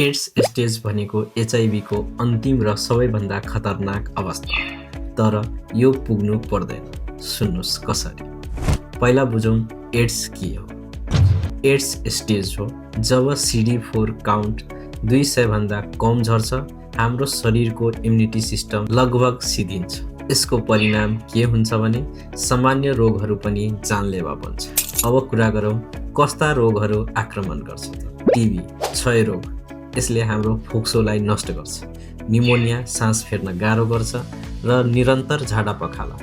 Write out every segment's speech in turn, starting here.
AIDS stage भनेको एचआइभीको अन्तिम र सबैभन्दा खतरनाक अवस्था। तर यो पुग्नु पर्दैन। सुन्नुहोस् कसरी। पहिला बुझौँ एड्स के हो। एड्स स्टेज हो जब CD4 काउन्ट 200 भन्दा कम झर्छ, हाम्रो शरीरको इम्युनिटी सिस्टम लगभग सिद्धिन्छ। यसको परिणाम के हुन्छ भने सामान्य रोगहरू पनि जानलेवा बन्छ। अब कुरा गरौँ कस्ता रोगहरू आक्रमण गर्छ त। टिबी, क्षय रोग, यसले हाम्रो फोक्सोलाई नष्ट गर्छ। निमोनिया, सास फेर्न गाह्रो गर्छ र निरन्तर झाडा पखाला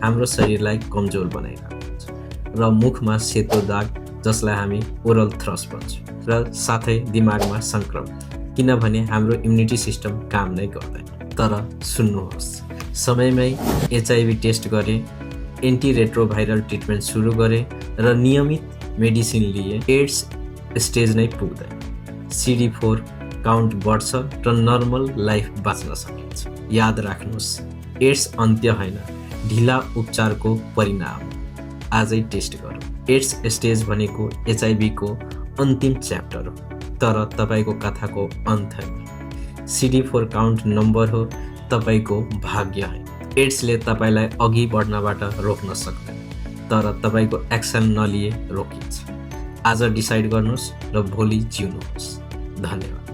हाम्रो शरीरलाई कमजोर बनाइरहेको हुन्छ। र मुखमा सेतो दाग, जसलाई हामी ओरल थ्रस भन्छौँ, र साथै दिमागमा सङ्क्रमण, किनभने हाम्रो इम्युनिटी सिस्टम काम नै गर्दैन। तर सुन्नुहोस्, समयमै एचआइभी टेस्ट गरे, एन्टिरेट्रोभाइरल ट्रिटमेन्ट सुरु गरे र नियमित मेडिसिन लिए एड्स स्टेज नै पुग्दैन। CD4 काउन्ट बढ्छ र नर्मल लाइफ बाँच्न सकिन्छ। याद राख्नुहोस्, एड्स अन्त्य होइन, ढिला उपचारको परिणाम। आजै टेस्ट गरौँ। एड्स स्टेज भनेको एचआइभीको अन्तिम च्याप्टर हो, तर तपाईँको कथाको अन्त होइन। CD4 काउन्ट नम्बर हो, तपाईँको भाग्य होइन। एड्सले तपाईँलाई अघि बढ्नबाट रोक्न सक्दैन, तर तपाईँको एक्सन नलिए रोकिन्छ। आज डिसाइड गर्नुहोस् र भोलि जिउनुहोस्। धन्यवाद।